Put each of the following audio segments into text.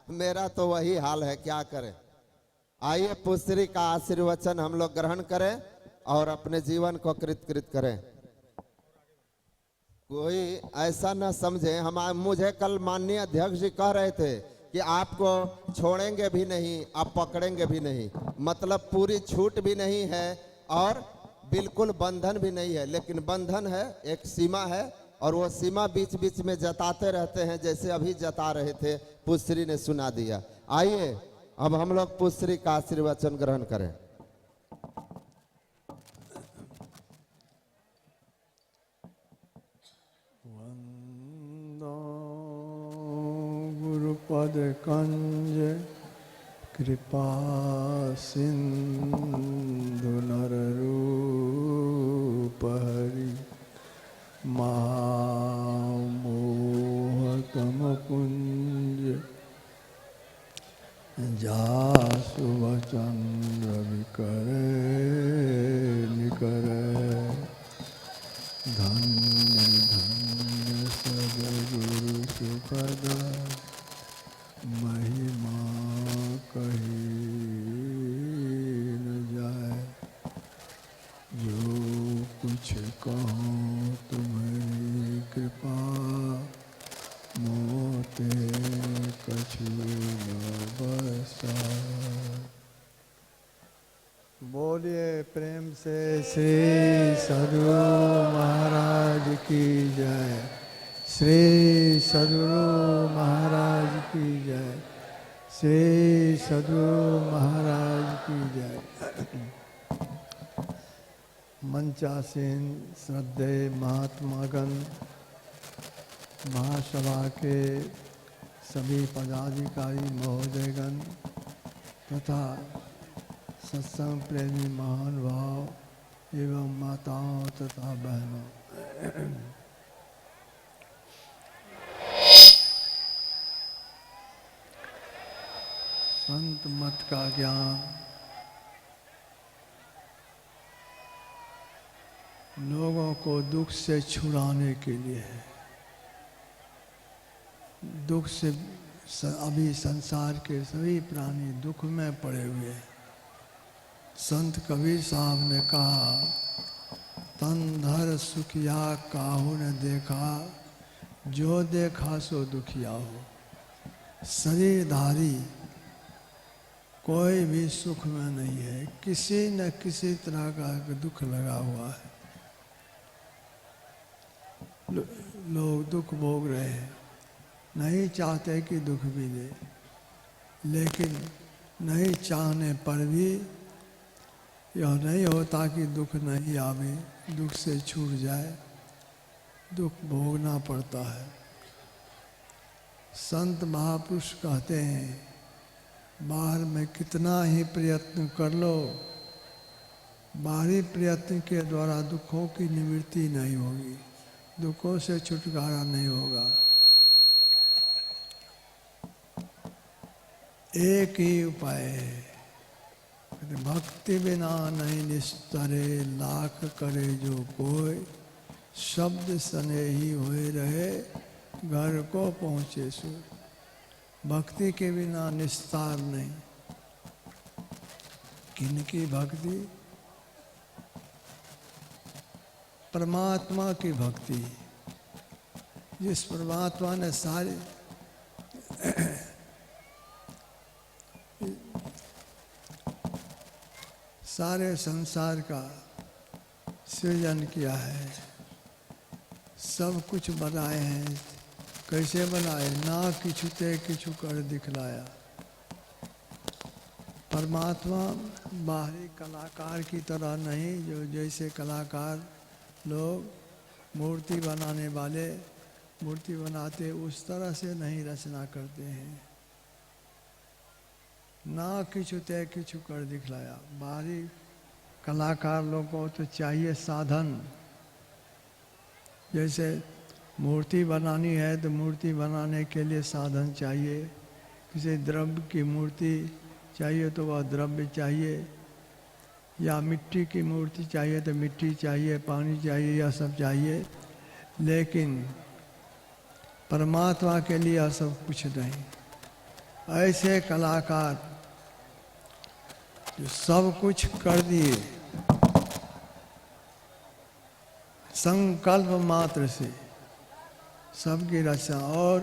मेरा तो वही हाल है, क्या करें। आइए पुत्री का आशीर्वचन हम लोग ग्रहण करें और अपने जीवन को कृत करें। कोई ऐसा न समझे, हम मुझे कल माननीय अध्यक्ष जी कह रहे थे कि आपको छोड़ेंगे भी नहीं, आप पकड़ेंगे भी नहीं, मतलब पूरी छूट भी नहीं है और बिल्कुल बंधन भी नहीं है। लेकिन बंधन है, एक सीमा है, और वो सीमा बीच बीच में जताते रहते हैं, जैसे अभी जता रहे थे, पुत्री ने सुना दिया। आइए अब हम लोग पुत्री का आशीर्वचन ग्रहण करें। वंदो गुरुपद कंज कृपा सिंधु नर रूप हरि मोहतम पुंज जासु वचन रवि करे निकरे धन्य धन्य सद्गुरु सुपद महिमा कही न जाए। जो कुछ कहो तुम्हारी कृपा मोते कछु न बरसाए। बोलिए प्रेम से श्री सद्गुरु महाराज की जय। श्री सद्गुरु महाराज की जय। श्री सद्गुरु महाराज की जय। मंचासीन श्रद्धेय महात्मागण, महासभा के सभी पदाधिकारी महोदयगण तथा सत्संग प्रेमी महानुभाव एवं माताओं तथा बहनों, संत मत का ज्ञान लोगों को दुख से छुड़ाने के लिए है। दुख से अभी संसार के सभी प्राणी दुख में पड़े हुए हैं। संत कबीर साहब ने कहा, तन धर सुखिया काहू ने देखा, जो देखा सो दुखिया हो। शरीरधारी कोई भी सुख में नहीं है, किसी न किसी तरह का दुख लगा हुआ है। लोग दुख भोग रहे हैं, नहीं चाहते कि दुख भी ले, लेकिन नहीं चाहने पर भी यह नहीं होता कि दुख नहीं आवे, दुख से छूट जाए, दुख भोगना पड़ता है। संत महापुरुष कहते हैं, बाहर में कितना ही प्रयत्न कर लो, बाहरी प्रयत्न के द्वारा दुखों की निवृत्ति नहीं होगी, दुखों से छुटकारा नहीं होगा। एक ही उपाय है, भक्ति बिना नहीं निस्तरे, लाख करे जो कोई, शब्द सने ही हुए रहे, घर को पहुँचे सो। भक्ति के बिना निस्तार नहीं। किनकी भक्ति? परमात्मा की भक्ति। जिस परमात्मा ने सारे संसार का सृजन किया है, सब कुछ बनाए हैं। कैसे बनाए? ना किछु ते किछु कर दिखलाया। परमात्मा बाहरी कलाकार की तरह नहीं, जो जैसे कलाकार लोग मूर्ति बनाने वाले मूर्ति बनाते, उस तरह से नहीं रचना करते हैं। ना किछु ते किछु कर दिखलाया। बाहरी कलाकार लोगों को तो चाहिए साधन। जैसे मूर्ति बनानी है तो मूर्ति बनाने के लिए साधन चाहिए। किसी द्रव्य की मूर्ति चाहिए तो वह द्रव्य चाहिए, या मिट्टी की मूर्ति चाहिए तो मिट्टी चाहिए, पानी चाहिए, यह सब चाहिए। लेकिन परमात्मा के लिए यह सब कुछ नहीं। ऐसे कलाकार जो सब कुछ कर दिए, संकल्प मात्र से सबकी रचना। और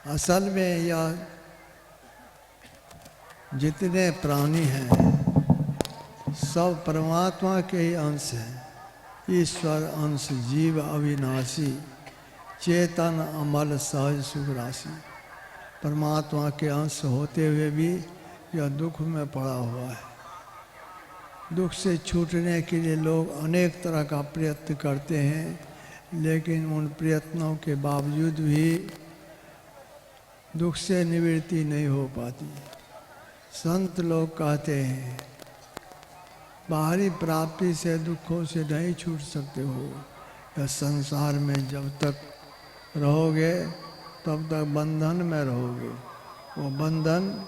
असल में यह जितने प्राणी हैं सब परमात्मा के ही अंश हैं। ईश्वर अंश जीव अविनाशी, चेतन अमल सहज सुख राशि। परमात्मा के अंश होते हुए भी यह दुख में पड़ा हुआ है। दुख से छूटने के लिए लोग अनेक तरह का प्रयत्न करते हैं, लेकिन उन प्रयत्नों के बावजूद भी दुख से निवृत्ति नहीं हो पाती। संत लोग कहते हैं बाहरी प्राप्ति से दुखों से नहीं छूट सकते हो। यह संसार में जब तक रहोगे तब तक बंधन में रहोगे। वो बंधन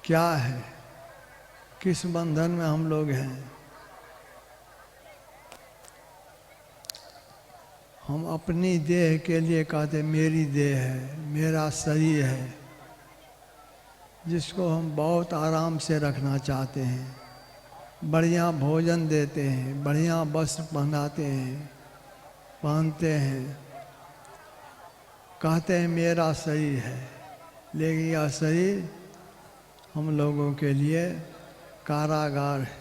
क्या है? किस बंधन में हम लोग हैं? हम अपनी देह के लिए कहते मेरी देह है, मेरा शरीर है, जिसको हम बहुत आराम से रखना चाहते हैं। बढ़िया भोजन देते हैं, बढ़िया वस्त्र पहनाते हैं, पहनते हैं, कहते हैं मेरा शरीर है। लेकिन यह शरीर हम लोगों के लिए कारागार है।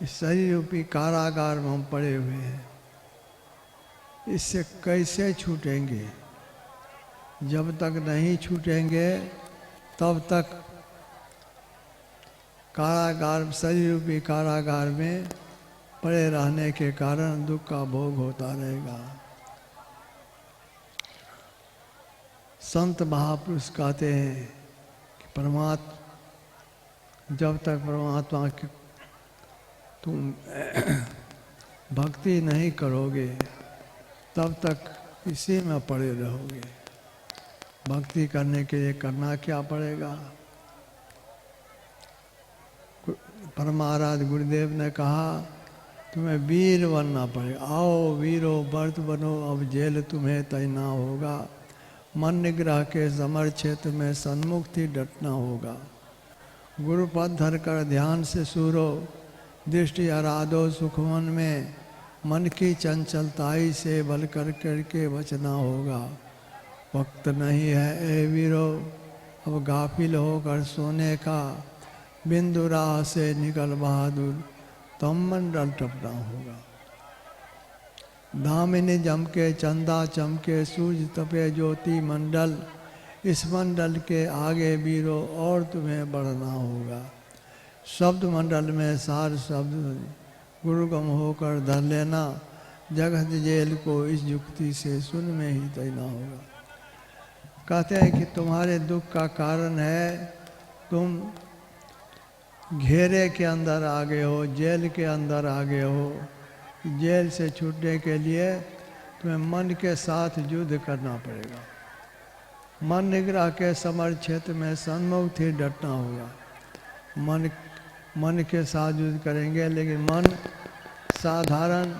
इस शरीर रूपी कारागार में हम पड़े हुए हैं। इससे कैसे छूटेंगे? जब तक नहीं छूटेंगे तब तक कारागार, शरीर रूपी कारागार में पड़े रहने के कारण दुख का भोग होता रहेगा। संत महापुरुष कहते हैं कि जब तक परमात्मा की तुम भक्ति नहीं करोगे तब तक इसी में पड़े रहोगे। भक्ति करने के लिए करना क्या पड़ेगा? परमाराध गुरुदेव ने कहा तुम्हें वीर बनना पड़ेगा। आओ वीरो व्रत बनो, अब जेल तुम्हें तैना होगा। मन निग्रह के समर क्षेत्र में सन्मुख ही डटना होगा। गुरुपद धर कर ध्यान से सूरो, दृष्टि आराधो सुखमन में। मन की चंचलताई से बल कर करके बचना होगा। वक्त नहीं है ए वीरो अब गाफिल होकर सोने का। बिंदु राह से निकल बहादुर, तम मंडल टपना होगा। दामिनी जमके चंदा चमके, सूरज तपे ज्योति मंडल। इस मंडल के आगे वीरो और तुम्हें बढ़ना होगा। शब्द मंडल में सार शब्द गुरुगम होकर धर लेना। जगत जेल को इस युक्ति से सुन में ही देना होगा। कहते हैं कि तुम्हारे दुख का कारण है तुम घेरे के अंदर आ गए हो, जेल के अंदर आ गए हो। जेल से छूटने के लिए तुम्हें मन के साथ युद्ध करना पड़ेगा। मन निग्रह के समर क्षेत्र में सन्मुख ही डटना होगा। मन के साथ युद्ध करेंगे, लेकिन मन साधारण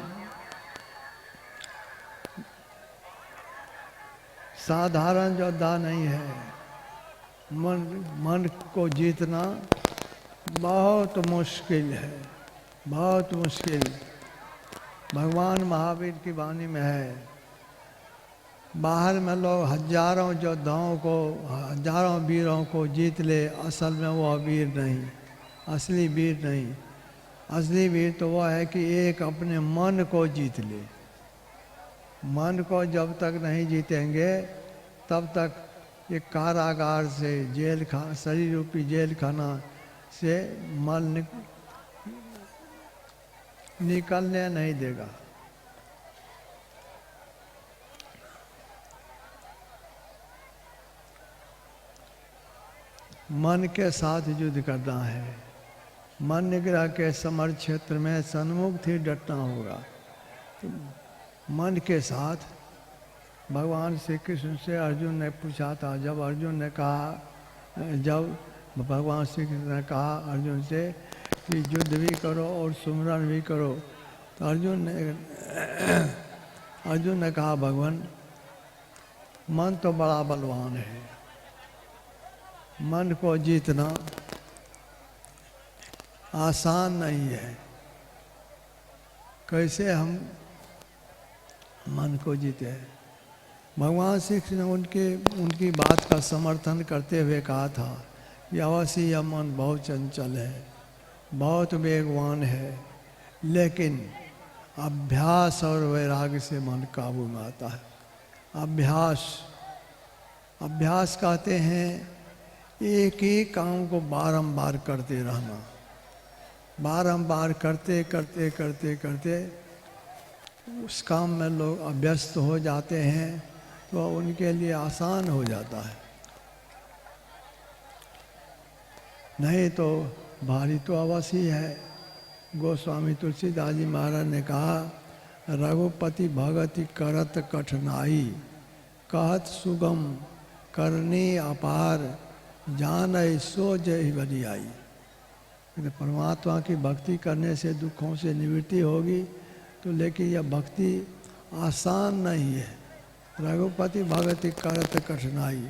योद्धा नहीं है। मन को जीतना बहुत मुश्किल है, बहुत मुश्किल। भगवान महावीर की वाणी में है, बाहर में लोग हजारों योद्धाओं को, हजारों वीरों को जीत ले, असल में वो वीर नहीं, असली वीर नहीं। असली वीर तो वह है कि एक अपने मन को जीत ले। मन को जब तक नहीं जीतेंगे तब तक ये कारागार से, शरीर रूपी जेल खाना से मन निकलने नहीं देगा। मन के साथ युद्ध करना है। मन निग्रह के समर क्षेत्र में सन्मुख ही डटना होगा। तो मन के साथ भगवान श्री कृष्ण से अर्जुन ने पूछा था, जब अर्जुन ने कहा, जब भगवान श्री कृष्ण ने कहा अर्जुन से कि युद्ध भी करो और सुमरन भी करो, तो अर्जुन ने कहा भगवान मन तो बड़ा बलवान है, मन को जीतना आसान नहीं है, कैसे हम मन को जीते हैं। भगवान श्री कृष्ण ने उनकी बात का समर्थन करते हुए कहा था कि अवश्य यह मन बहुत चंचल है, बहुत वेगवान है, लेकिन अभ्यास और वैराग्य से मन काबू में आता है। अभ्यास कहते हैं एक ही काम को बारंबार करते रहना, बारंबार करते करते करते करते उस काम में लोग अभ्यस्त हो जाते हैं तो उनके लिए आसान हो जाता है, नहीं तो भारी तो अवश्य ही है। गोस्वामी तुलसीदास जी महाराज ने कहा, रघुपति भगति करत कठिनाई, कहत सुगम करनी अपार, जान सो जय बलियाई। परमात्मा की भक्ति करने से दुखों से निवृत्ति होगी, तो लेकिन यह भक्ति आसान नहीं है। रघुपति भगति करत कठिनाई,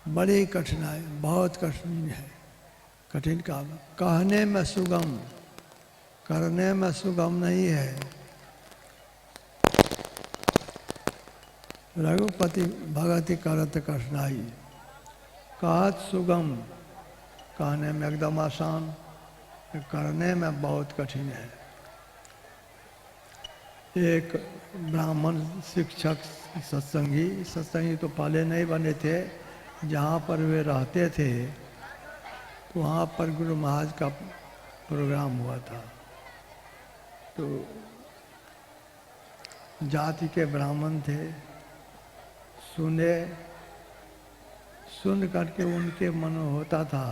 बड़ी कठिनाई, बहुत कठिन है, कठिन काम। कहने में सुगम, करने में सुगम नहीं है। रघुपति भगति करत कठिनाई, कहत सुगम, कहने में एकदम आसान, करने में बहुत कठिन है। एक ब्राह्मण शिक्षक सत्संगी तो पहले नहीं बने थे, जहाँ पर वे रहते थे तो वहाँ पर गुरु महाराज का प्रोग्राम हुआ था। तो जाति के ब्राह्मण थे, सुन करके उनके मन में होता था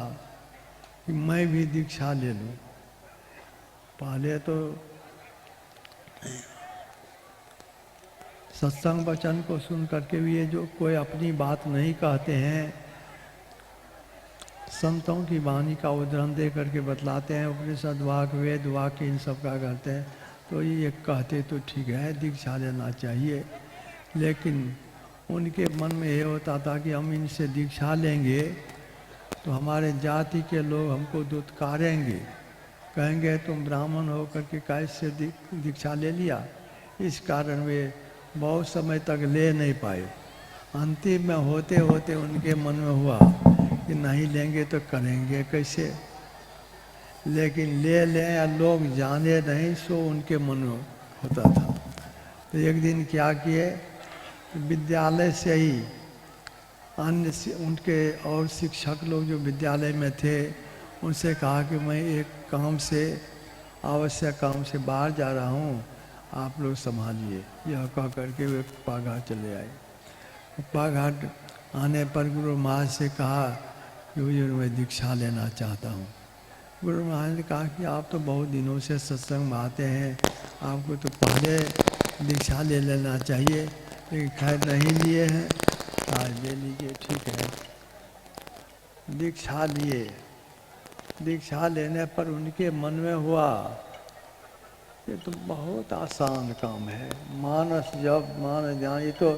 कि मैं भी दीक्षा ले लूं। पहले तो सत्संग वचन को सुन करके भी ये जो कोई अपनी बात नहीं कहते हैं, संतों की वाणी का उदाहरण दे करके बतलाते हैं, उपनिषद वाक्य वेद वाक्य इन सब का करते हैं, तो ये कहते तो ठीक है दीक्षा लेना चाहिए, लेकिन उनके मन में ये होता था कि हम इनसे दीक्षा लेंगे तो हमारे जाति के लोग हमको दुत्कारेंगे, कहेंगे तुम ब्राह्मण हो करके कैसे दीक्षा ले लिया। इस कारण वे बहुत समय तक ले नहीं पाए। अंतिम में होते होते उनके मन में हुआ कि नहीं लेंगे तो करेंगे कैसे, लेकिन ले लें या लोग जाने नहीं, सो उनके मन में होता था। तो एक दिन क्या किए, विद्यालय से ही अन्य उनके और शिक्षक लोग जो विद्यालय में थे उनसे कहा कि मैं एक काम से, आवश्यक काम से बाहर जा रहा हूँ, आप लोग संभालिए। यह कह करके वे पाघाट चले आए। पाघाट आने पर गुरु महाराज से कहा कि हुजूर मैं दीक्षा लेना चाहता हूँ। गुरु महाराज ने कहा कि आप तो बहुत दिनों से सत्संग में आते हैं, आपको तो पहले दीक्षा ले लेना चाहिए, लेकिन खैर नहीं लिए हैं, आज ले लीजिए, ठीक है। दीक्षा लिए। दीक्षा लेने पर उनके मन में हुआ ये तो बहुत आसान काम है, मानस जब मान जान, ये तो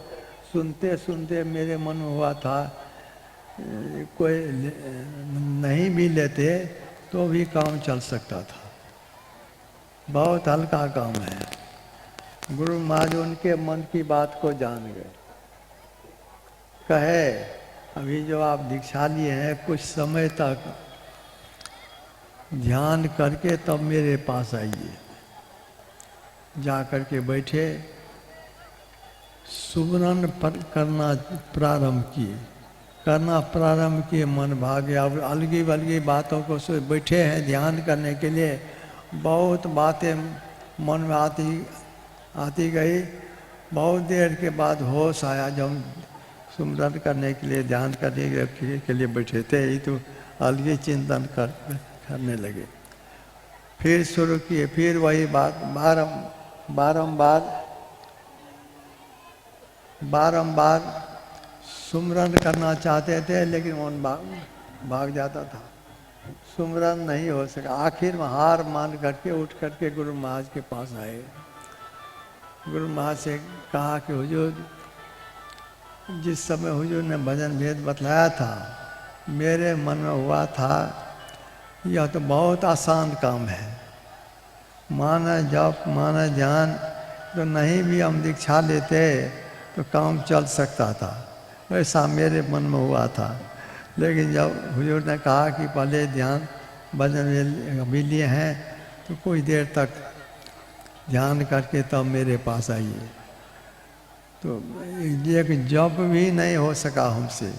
सुनते सुनते मेरे मन में हुआ था कोई नहीं भी लेते तो भी काम चल सकता था, बहुत हल्का काम है। गुरु महाराज उनके मन की बात को जान गए, कहे अभी जो आप दीक्षा लिए हैं कुछ समय तक ध्यान करके तब मेरे पास आइए। जा कर के बैठे, सुमरन करना प्रारंभ किए, मन भागे। अब अलगी बलगी बातों को सोच बैठे हैं ध्यान करने के लिए, बहुत बातें मन में आती गई। बहुत देर के बाद होश आया, जब सुमरन करने के लिए ध्यान करने के लिए बैठे थे, ही तो अलगी चिंतन करने लगे। फिर शुरू किए, फिर वही बात बारंबार बारंबार सुमरन करना चाहते थे लेकिन मन भाग जाता था, सुमरन नहीं हो सका। आखिर में हार मान करके उठ करके गुरु महाराज के पास आए। गुरु महाराज से कहा कि हुजूर, जिस समय हुजूर ने भजन भेद बतलाया था, मेरे मन में हुआ था यह तो बहुत आसान काम है, माना जप माना ध्यान, तो नहीं भी हम दीक्षा लेते तो काम चल सकता था, ऐसा मेरे मन में हुआ था। लेकिन जब हुजूर ने कहा कि पहले ध्यान भजन भी लिए हैं तो कुछ देर तक ध्यान करके तब मेरे पास आइए, तो एक जप भी नहीं हो सका हमसे।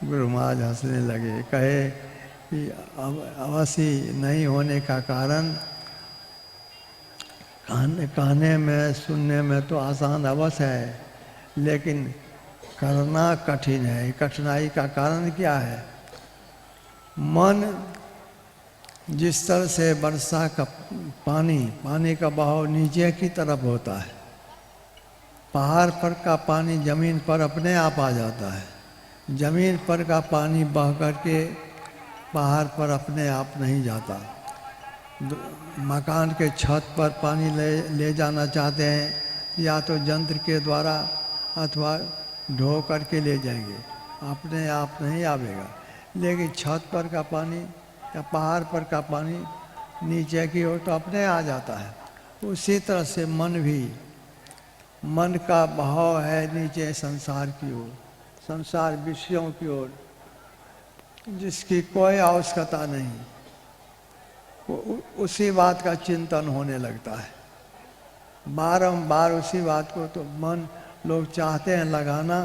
गुरु महाराज हंसने लगे, कहे कि अवश्य नहीं होने का कारण कहने में सुनने में तो आसान अवश्य है, लेकिन करना कठिन है। कठिनाई का कारण क्या है? मन जिस तरह से वर्षा का पानी का बहाव नीचे की तरफ होता है, पहाड़ पर का पानी जमीन पर अपने आप आ जाता है, जमीन पर का पानी बह करके पहाड़ पर अपने आप नहीं जाता। मकान के छत पर पानी ले जाना चाहते हैं या तो यंत्र के द्वारा अथवा ढो करके ले जाएंगे, अपने आप नहीं आवेगा। लेकिन छत पर का पानी या पहाड़ पर का पानी नीचे की ओर तो अपने आ जाता है। उसी तरह से मन का बहाव है नीचे संसार की ओर, संसार विषयों की ओर, जिसकी कोई आवश्यकता नहीं, उसी बात का चिंतन होने लगता है। बारंबार उसी बात को तो मन लोग चाहते हैं लगाना,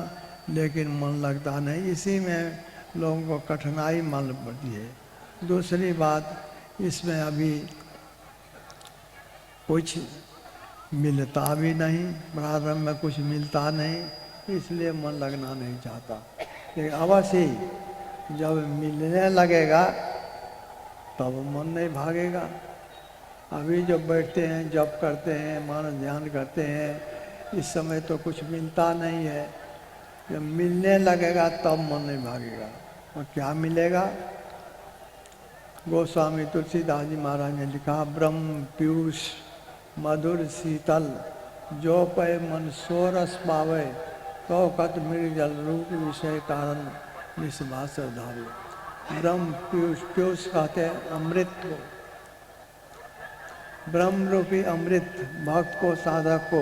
लेकिन मन लगता नहीं। इसी में लोगों को कठिनाई मालूम पड़ती है। दूसरी बात, इसमें अभी कुछ मिलता भी नहीं, प्रारंभ में कुछ मिलता नहीं, इसलिए मन लगना नहीं चाहता। लेकिन अवश्य जब मिलने लगेगा तब मन नहीं भागेगा। अभी जब बैठते हैं, जप करते हैं, मान ध्यान करते हैं, इस समय तो कुछ मिलता नहीं है। जब मिलने लगेगा तब मन नहीं भागेगा। और क्या मिलेगा? गोस्वामी तुलसीदास जी महाराज ने लिखा, ब्रह्म पीयूष मधुर शीतल, जो पै मन सो रस पावे, तो कत मृग जल रूप विषय कारण निस्वास धावे। ब्रह्म पीयूष, पीयूष कहते हैं अमृत को, ब्रह्म रूपी अमृत भक्त को, साधक को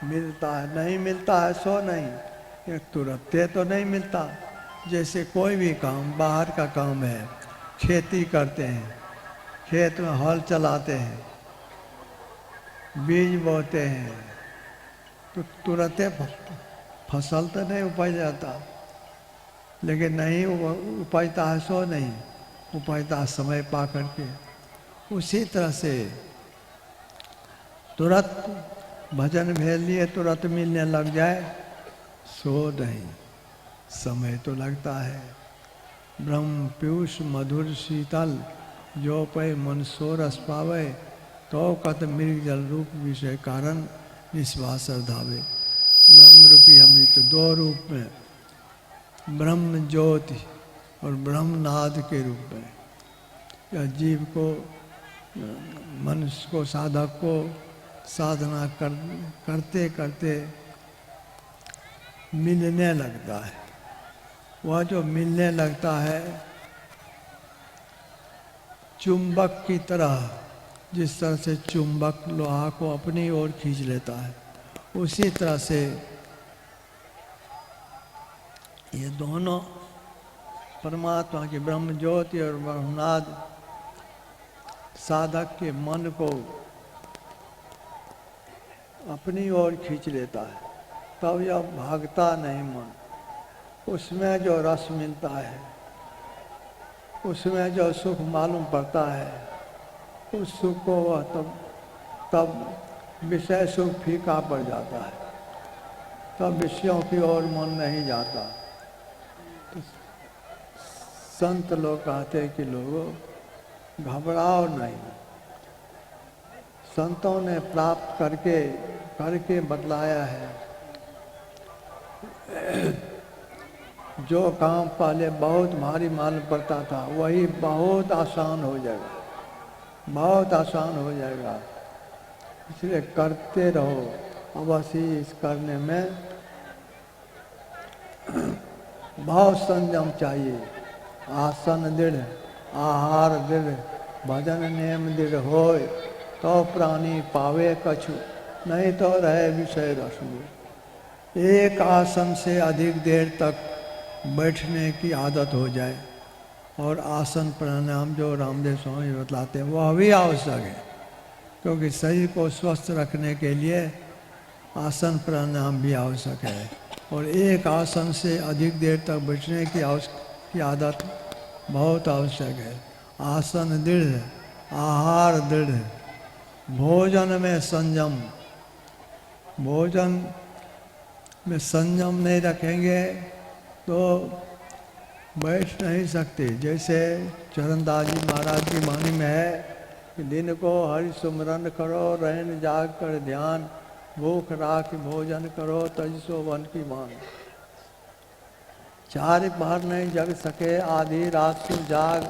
मिलता है। नहीं मिलता है सो नहीं, ये तुरंत तो नहीं मिलता। जैसे कोई भी काम, बाहर का काम है, खेती करते हैं, खेत में हल चलाते हैं, बीज बोते हैं, तो तुरंत फसल तो नहीं उपज जाता। लेकिन नहीं उपजता है सो नहीं, उपजता है समय पा करके। उसी तरह से तुरंत भजन भेज लिए, तुरंत मिलने लग जाए सो नहीं, समय तो लगता है। ब्रह्म पीयूष मधुर शीतल, जो पै मन सो रस पावे, तो कत मृग जल रूप विषय कारण निस्वास धावे। ब्रह्म रूपी अमृत दो रूप में, ब्रह्म ज्योति और ब्रह्मनाद के रूप में, यह जीव को, मनुष्य को, साधक को साधना करते करते मिलने लगता है। वह जो मिलने लगता है चुंबक की तरह, जिस तरह से चुंबक लोहा को अपनी ओर खींच लेता है, उसी तरह से ये दोनों परमात्मा की ब्रह्म ज्योति और ब्रह्मनाद साधक के मन को अपनी ओर खींच लेता है। तब यह भागता नहीं मन, उसमें जो रस मिलता है, उसमें जो सुख मालूम पड़ता है, उस सुख को वह तब विषय सुख फीका पड़ जाता है, तब विषयों की ओर मन नहीं जाता। तो संत लोग कहते हैं कि लोगों घबराओ नहीं, संतों ने प्राप्त करके बतलाया है जो काम पहले बहुत भारी मालूम पड़ता था वही बहुत आसान हो जाएगा, बहुत आसान हो जाएगा। इसलिए करते रहो। अवश्य इस करने में बहुत संयम चाहिए। आसन दृढ़, आहार दृढ़, भजन नियम दृढ़ होय, तो प्राणी पावे कछु, नहीं तो रहे विषय रस में। एक आसन से अधिक देर तक बैठने की आदत हो जाए, और आसन प्राणायाम जो रामदेव स्वामी बतलाते हैं वह भी आवश्यक है, क्योंकि शरीर को स्वस्थ रखने के लिए आसन प्राणायाम भी आवश्यक है। और एक आसन से अधिक देर तक बैठने की आदत बहुत आवश्यक है। आसन दृढ़, आहार दृढ़, भोजन में संयम। भोजन में संयम नहीं रखेंगे तो बैठ नहीं सकते। जैसे चरणदास जी महाराज की वाणी में है कि दिन को हरि सुमरन करो, रैन जाग कर ध्यान, भूख राख भोजन करो, तजसो वन की मान। चार बार नहीं जग सके, आधी रात को जाग,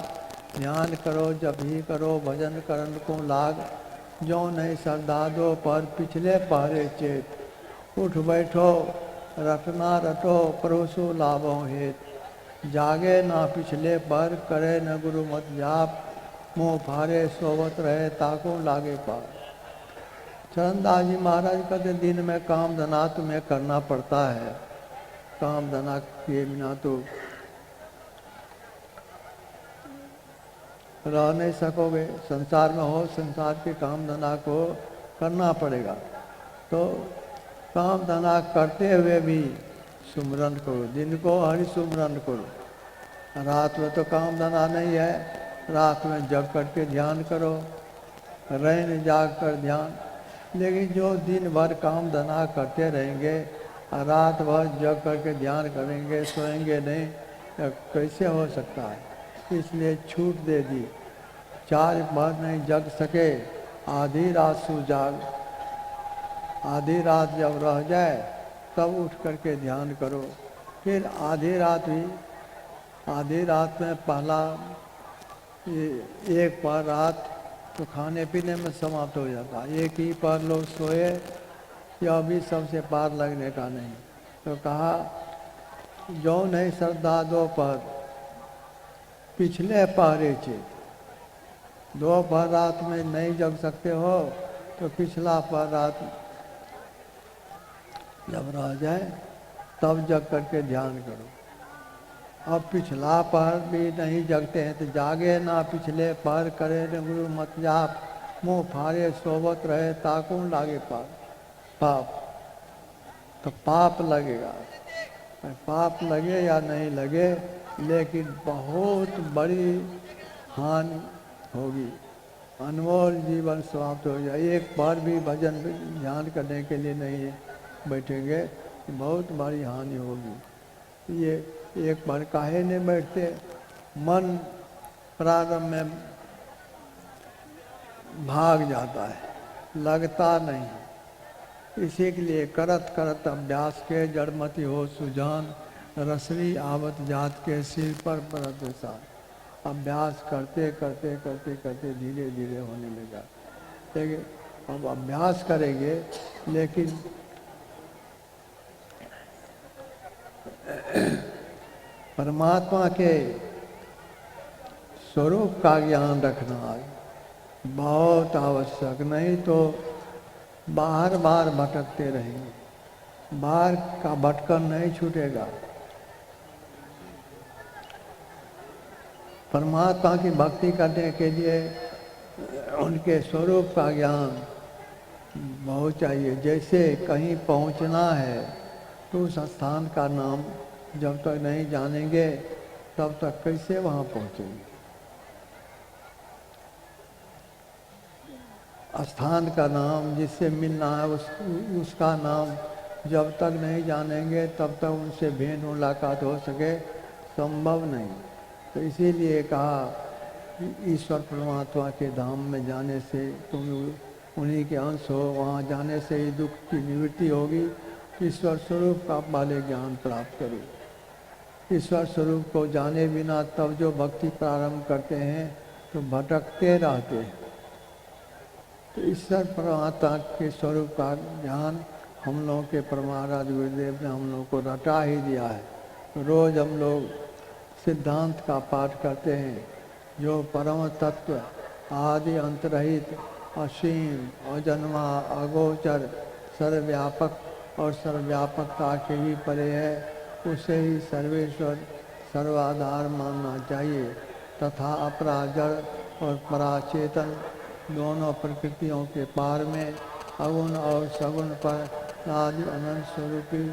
ध्यान करो जब ही करो, भजन करन को लाग, जो नहीं श्रद्धा दो पर पिछले पहरे चेत, उठ बैठो रटना रटो, परोसो लाभों हेत, जागे ना पिछले पर, करे न गुरु मत जाप, मुँह फारे सोवत रहे, ताको लागे पार। चरणदास जी महाराज कहते दिन में काम धना तुम्हें करना पड़ता है, काम धना किए बिना तो रह नहीं सकोगे। संसार में हो, संसार के काम धना को करना पड़ेगा। तो काम धना करते हुए भी सुमरन करो, दिन को हरि सुमरन करो। रात में तो काम धना नहीं है, रात में जग करके ध्यान करो, रैन जाग कर ध्यान। लेकिन जो दिन भर काम धना करते रहेंगे और रात भर जग करके ध्यान करेंगे, सोएंगे नहीं, तो कैसे हो सकता है। इसलिए छूट दे दी। चार बार नहीं जग सके, आधी रात सो जाग। आधी रात जब रह जाए तब उठ करके ध्यान करो। फिर आधी रात में पहला एक बार रात तो खाने पीने में समाप्त हो जाता, एक ही पर लोग सोए, यह भी सबसे पार लगने का नहीं। तो कहा जो नहीं श्रद्धा दो पर, पिछले पहरे चेत। दो पहर रात में नहीं जग सकते हो तो पिछला पहर रात जब रह जाए तब जग करके ध्यान करो। अब पिछला पहर भी नहीं जगते हैं तो जागे ना पिछले पहर, करे न गुरु मत जाप, मुँह फाड़े सोवत रहे, ताको लागे पाप। तो पाप लगेगा, पाप लगे या नहीं लगे, लेकिन बहुत बड़ी हानि होगी, अनमोल जीवन समाप्त हो जाए। एक बार भी भजन ध्यान करने के लिए नहीं बैठेंगे, बहुत बड़ी हानि होगी। ये एक बार काहे नहीं बैठते, मन प्रारंभ में भाग जाता है, लगता नहीं। इसी के लिए करत करत अभ्यास के, जड़मति हो सुजान, रसरी आवत जात के, सिर पर परत साथ। अभ्यास करते करते करते करते धीरे धीरे होने लगा। लेकिन अब अभ्यास करेंगे, लेकिन परमात्मा के स्वरूप का ज्ञान रखना बहुत आवश्यक, नहीं तो बार बार भटकते रहेंगे, बाहर का भटकन नहीं छूटेगा। परमात्मा की भक्ति करने के लिए उनके स्वरूप का ज्ञान बहुत चाहिए। जैसे कहीं पहुंचना है तो उस स्थान का नाम जब तक नहीं जानेंगे तब तक कैसे वहां पहुंचेंगे। स्थान का नाम जिससे मिलना है उसका नाम जब तक नहीं जानेंगे तब तक उनसे भेंट मुलाकात हो सके संभव नहीं। तो इसीलिए कहा कि ईश्वर परमात्मा के धाम में जाने से तुम उन्हीं के अंश हो, वहाँ जाने से ही दुख की निवृत्ति होगी ईश्वर स्वरूप का पहले ज्ञान प्राप्त करो। ईश्वर स्वरूप को जाने बिना तब जो भक्ति प्रारंभ करते हैं तो भटकते रहते हैं। तो ईश्वर परमात्मा के स्वरूप का ज्ञान हम लोगों के परमाराज गुरुदेव ने हम लोग को रटा ही दिया है। रोज हम लोग सिद्धांत का पाठ करते हैं, जो परम तत्व आदि अंतरहित असीम अजन्मा अगोचर सर्वव्यापक और सर्वव्यापकता के भी परे है, उसे ही सर्वेश्वर सर्वाधार मानना चाहिए तथा अपरा जड़ और पराचेतन दोनों प्रकृतियों के पार में अगुण और सगुण पर आदि अनंत स्वरूपी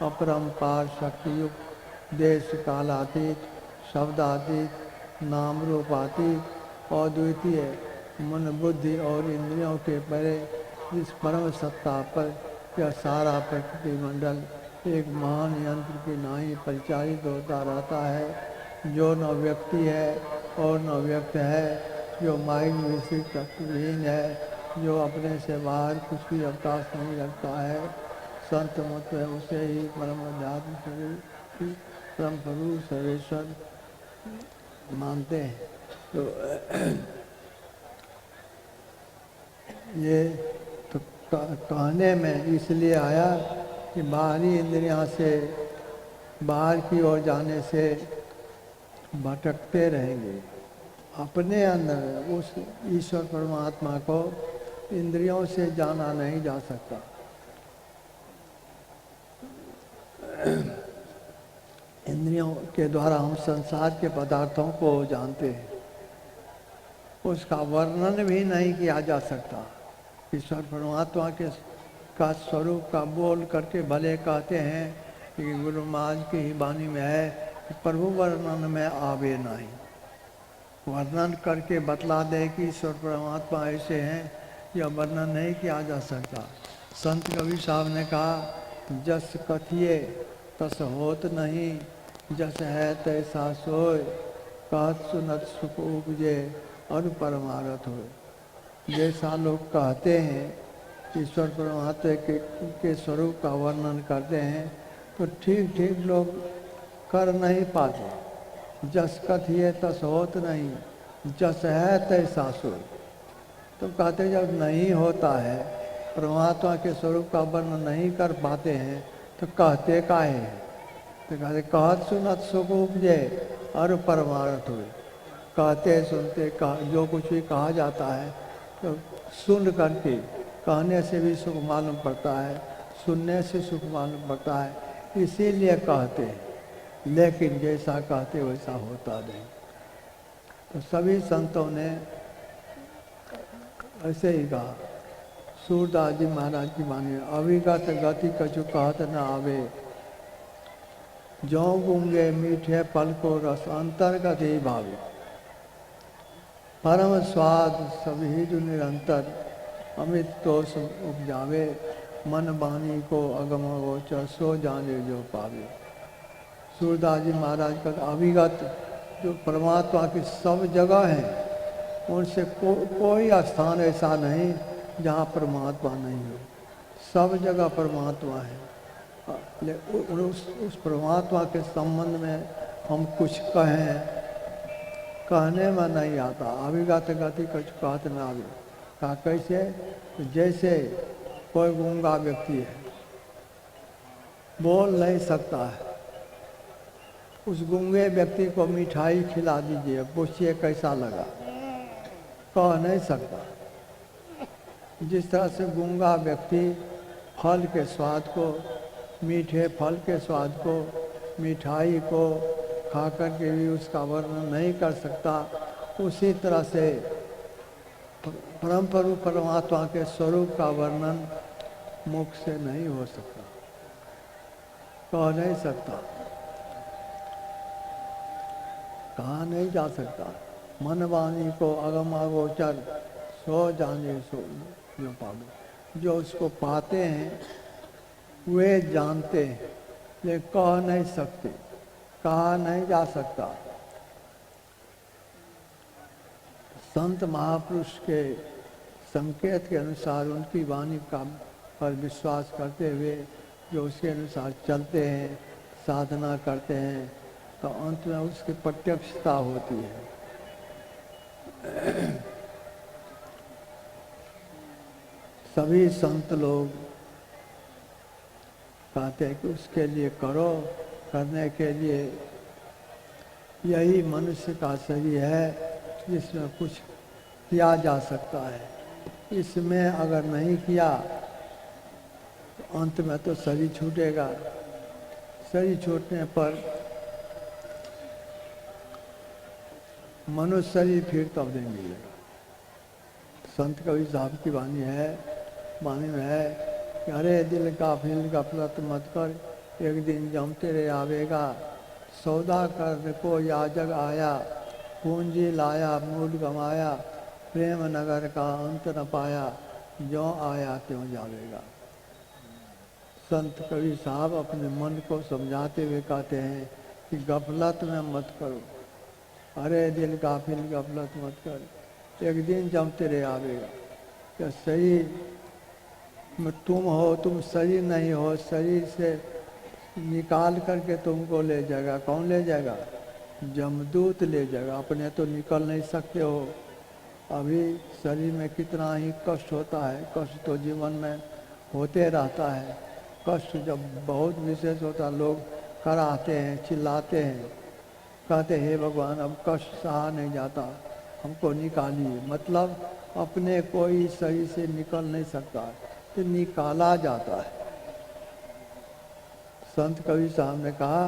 अपरंपार शक्तियुक्त देश कालातीत शब्दातीत नाम रूपातीत अद्वितीय मन बुद्धि और इंद्रियों के परे जिस परम सत्ता पर यह सारा प्रकृति मंडल एक महान यंत्र की नाई परिचालित होता रहता है, जो न व्यक्ति है और न व्यक्त है, जो माइक विषय तत्वहीन है, जो अपने से बाहर कुछ भी अवकाश नहीं रखता है। संत मत है उसे ही परम अध्यात्म स्वरूप परम स्वरूप सर्वेश्वर मानते हैं। तो ये तो कहने में इसलिए आया कि बाहरी इंद्रियां से बाहर की ओर जाने से भटकते रहेंगे। अपने अंदर उस ईश्वर परमात्मा को इंद्रियों से जाना नहीं जा सकता। इंद्रियों के द्वारा हम संसार के पदार्थों को जानते हैं, उसका वर्णन भी नहीं किया जा सकता। ईश्वर परमात्मा के का स्वरूप का बोल करके भले कहते हैं कि गुरु महाराज की ही वाणी में है कि प्रभु वर्णन में आवे नहीं। वर्णन करके बतला दे कि ईश्वर परमात्मा ऐसे हैं, यह वर्णन नहीं किया जा सकता। संत कबीर साहब ने कहा, जस कथिए तस होत नहीं, जस है तैसा सोय, कहत सुनत सुख उपजे और परमारथ हो। जैसा लोग कहते हैं ईश्वर परमात्मा के स्वरूप का वर्णन करते हैं तो ठीक ठीक लोग कर नहीं पाते। जस कथिए तस होत नहीं, जस है तैसा सोय। तो कहते जब नहीं होता है, परमात्मा के स्वरूप का वर्णन नहीं कर पाते हैं तो कहते काहे हैं? तो कहते कहत सुनत सुख उपजे और परमार्थ हुए। कहते सुनते जो कुछ भी कहा जाता है तो सुन करके कहने से भी सुख मालूम पड़ता है, सुनने से सुख मालूम पड़ता है, इसीलिए कहते हैं। लेकिन जैसा कहते वैसा होता नहीं। तो सभी संतों ने ऐसे ही कहा। सूरदास जी महाराज की वाणी, अविगत गति कछु कहत न आवे, जौ गूंगे मीठे फल को रस अंतर्गत ही भावे। परम स्वाद सभी जो निरंतर अमित तोष उपजावे, मन वाणी को अगम गोचर सो जाने जो पावे। सूरदास जी महाराज का अविगत जो परमात्मा की सब जगह है, उनसे कोई स्थान ऐसा नहीं जहाँ परमात्मा नहीं हो। सब जगह परमात्मा है। उस परमात्मा के संबंध में हम कुछ कहें, कहने में नहीं आता। अविगत गति कुछ कहत न आवे। कहा कैसे? जैसे कोई गूंगा व्यक्ति है, बोल नहीं सकता है, उस गूंगे व्यक्ति को मिठाई खिला दीजिए, पूछिए कैसा लगा, कह नहीं सकता। जिस तरह से गूंगा व्यक्ति फल के स्वाद को, मीठे फल के स्वाद को, मिठाई को खा कर के भी उसका वर्णन नहीं कर सकता, उसी तरह से परम परमात्मा के स्वरूप का वर्णन मुख से नहीं हो सकता, कह नहीं सकता, कहा नहीं जा सकता। मन वाणी को अगम अगोचर सो जाने सो जो पावे। जो उसको पाते हैं वे जानते हैं, लेकिन कह नहीं सकते, कहा नहीं जा सकता। संत महापुरुष के संकेत के अनुसार उनकी वाणी का पर विश्वास करते हुए जो उसके अनुसार चलते हैं, साधना करते हैं, तो अंत में उसकी प्रत्यक्षता होती है। सभी संत लोग कहते हैं कि उसके लिए करो, करने के लिए यही मनुष्य का शरीर है जिसमें कुछ किया जा सकता है। इसमें अगर नहीं किया तो अंत में तो शरीर छूटेगा। शरीर छूटने पर मनुष्य शरीर फिर तब नहीं मिलेगा। संत कबीर साहब की वाणी में है कि अरे दिल गाफिल गफलत मत कर, एक दिन जम तेरे आवेगा। सौदा करने को याजक आया, पूंजी लाया मूल गमाया। प्रेम नगर का अंत न पाया, ज्यों आया त्यों जावेगा। संत कबीर साहब अपने मन को समझाते हुए कहते हैं कि गफलत में मत करो, अरे दिल गाफिल गफलत मत कर, एक दिन जम तेरे आवेगा। क्या शरीर में तुम हो, तुम शरीर नहीं हो, शरीर से निकाल करके तुमको ले जाएगा। कौन ले जाएगा? जमदूत ले जाएगा। अपने तो निकल नहीं सकते हो। अभी शरीर में कितना ही कष्ट होता है, कष्ट तो जीवन में होते रहता है। कष्ट जब बहुत विशेष होता है, लोग कराहते हैं, चिल्लाते हैं, कहते हे भगवान अब कष्ट सहा नहीं जाता, हमको निकालिए। मतलब अपने कोई शरीर से निकल नहीं सकता, तो निकाला जाता है। संत कबीर साहब ने कहा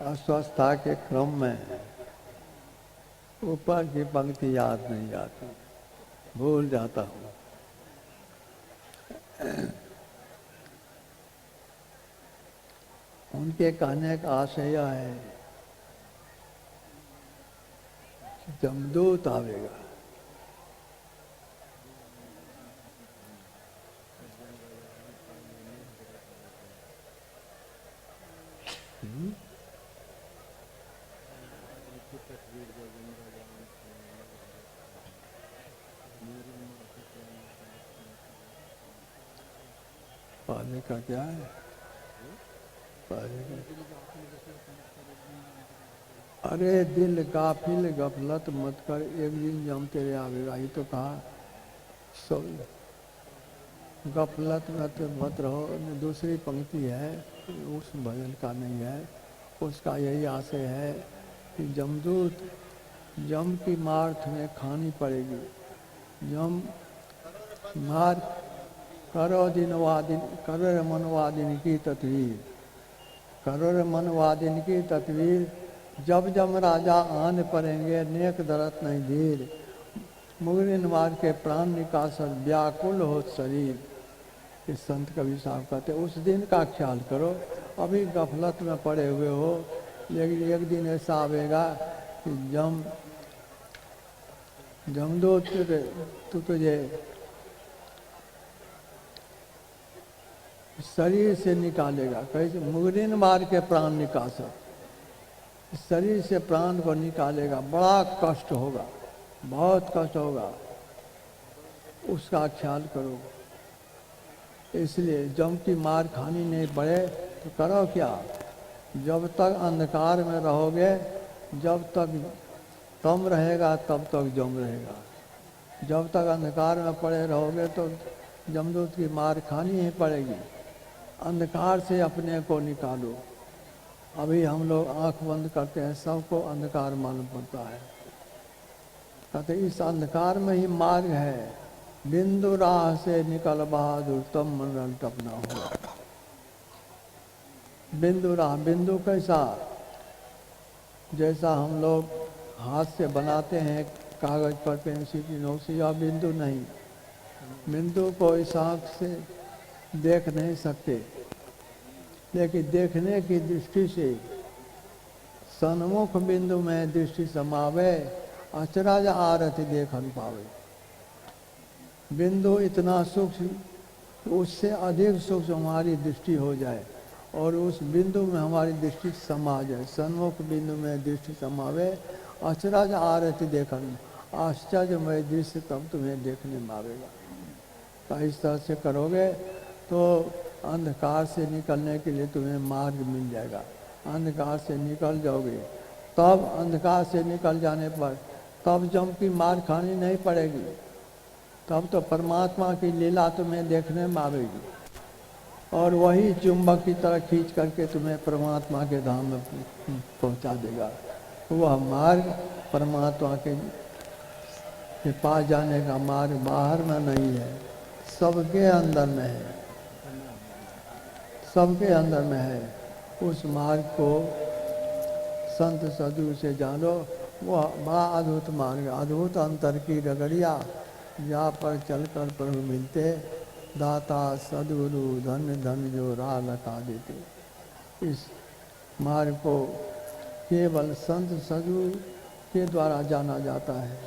अस्वस्थता के क्रम में ऊपर की पंक्ति याद नहीं आती, भूल जाता हूँ। उनके कहने का आशय यह है कि जमदूत आवेगा, पाने का क्या है? पाने का अरे दिल गाफिल गफलत मत कर, एक दिन जम तेरे आवेगा। ये तो कहा सो गफलत मत रहो। दूसरी पंक्ति है, उस भजन का नहीं है, उसका यही आशय है कि जमदूत जम की मार तुम्हें खानी पड़ेगी। जम मार करो दिनवादिन, करो रे मनवादिन की तस्वीर, करो रे मनवादिन की तस्वीर। जब जम राजा आन पड़ेंगे, नेक दरत नहीं धीर। मुगरिन मार के प्राण निकासर, व्याकुल हो शरीर। इस संत कबीर साहब कहते उस दिन का ख्याल करो। अभी गफलत में पड़े हुए हो, लेकिन एक दिन ऐसा आवेगा कि जमदूत तुझे शरीर से निकालेगा। कैसे? मुगरिन मार के प्राण निकासर, शरीर से प्राण को निकालेगा। बड़ा कष्ट होगा, बहुत कष्ट होगा, उसका ख्याल करो। इसलिए जम की मार खानी नहीं पड़े तो करो क्या? जब तक अंधकार में रहोगे, जब तक तम रहेगा तब तक जम रहेगा। जब तक अंधकार में पड़े रहोगे तो जमदूत की मार खानी ही पड़ेगी। अंधकार से अपने को निकालो। अभी हम लोग आंख बंद करते हैं, सबको अंधकार मालूम पड़ता है। कहते इस अंधकार में ही मार्ग है। बिंदु राह से निकल बहादुर, तब मन टपना हो। बिंदु राह, बिंदु कैसा? जैसा हम लोग हाथ से बनाते हैं कागज पर पेंसिल की नोक से, या बिंदु नहीं। बिंदु को इस आँख से देख नहीं सकते, लेकिन देखने की दृष्टि से सन्मुख बिंदु में दृष्टि समावे, अचरज आरती देखन पावे। बिंदु इतना सूक्ष्म, उससे अधिक सूक्ष्म हमारी दृष्टि हो जाए और उस बिंदु में हमारी दृष्टि समा जाए, सन्मुख बिंदु में दृष्टि समावे। अचरज आरती देखन, आश्चर्यमय दृश्य तब तुम्हें देखने में आवेगा। तो इस तरह से करोगे तो अंधकार से निकलने के लिए तुम्हें मार्ग मिल जाएगा। अंधकार से निकल जाओगे, तब अंधकार से निकल जाने पर तब जम की मार खानी नहीं पड़ेगी, तब तो परमात्मा की लीला तुम्हें देखने में आवेगी और वही चुंबक की तरह खींच करके तुम्हें परमात्मा के धाम में पहुंचा देगा। वह मार्ग परमात्मा के पास जाने का मार्ग बाहर में नहीं है, सबके अंदर में है, सबके अंदर में है। उस मार्ग को संत सदगुरु से जानो, वह बड़ा अद्भुत मार्ग, अद्भुत अंतर की डगरिया, जहाँ पर चलकर प्रभु मिलते, दाता सदगुरु धन्य धन्य जो राह लगा देते। इस मार्ग को केवल संत सदगुरु के द्वारा जाना जाता है।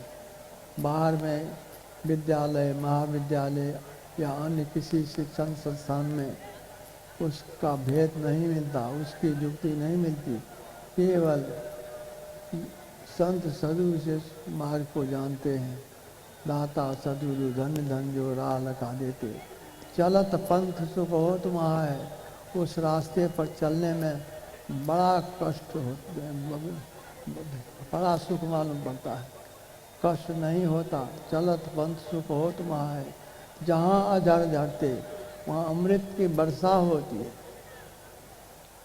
बाहर में विद्यालय, महाविद्यालय या अन्य किसी शिक्षण संस्थान में उसका भेद नहीं मिलता, उसकी युक्ति नहीं मिलती। केवल संत सदगुरु से मार्ग को जानते हैं। दाता सदगुरु धन्य धन्य जो राह लगा देते। चलत पंथ सुख हो तुम्हारा है, उस रास्ते पर चलने में बड़ा कष्ट होता है, बड़ा सुख मालूम पड़ता है, कष्ट नहीं होता। चलत पंथ सुख हो तुम्हारा है, जहाँ अजर झरते वहाँ अमृत की वर्षा होती है।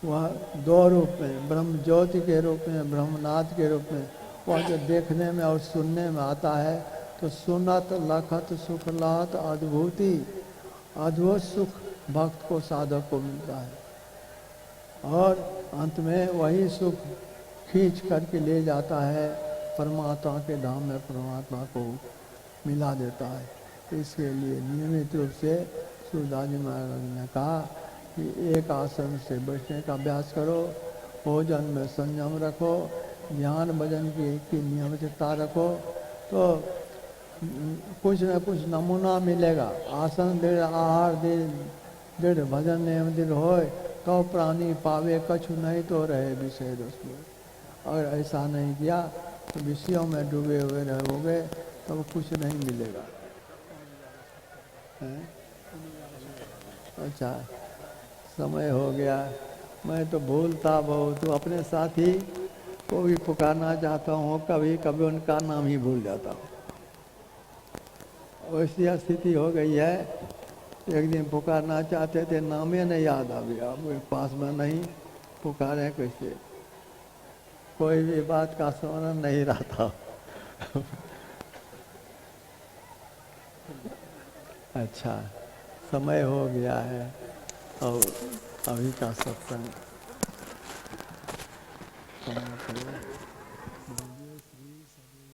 वह दो रूप में, ब्रह्म ज्योति के रूप में, ब्रह्मनाथ के रूप में, वह जो देखने में और सुनने में आता है तो सुनत लखत सुख लहत अद्भुति, अद्भुत सुख भक्त को, साधक को मिलता है और अंत में वही सुख खींच करके ले जाता है परमात्मा के धाम में, परमात्मा को मिला देता है। इसके लिए नियमित रूप से सूरदास जी महाराज ने कहा कि एक आसन से बैठने का अभ्यास करो, भोजन में संयम रखो, ध्यान भजन की नियमितता रखो, तो कुछ न कुछ नमूना मिलेगा। आसन दृढ़ आहार दृढ़ भजन नियमित होए तो प्राणी पावे कछु नहीं तो रहे विषय दोष में। अगर ऐसा नहीं किया तो विषयों में डूबे हुए रहोगे तब कुछ नहीं मिलेगा। अच्छा, समय हो गया। मैं तो भूलता बहुत हूँ, अपने साथी को भी पुकारना चाहता हूँ, कभी कभी उनका नाम ही भूल जाता हूँ। वैसी स्थिति हो गई है, एक दिन पुकारना चाहते थे, नामे नहीं याद आ गया, अब पास में नहीं, पुकारे कैसे, कोई भी बात का स्मरण नहीं रहता। अच्छा, समय हो गया है और अभी का सत्संग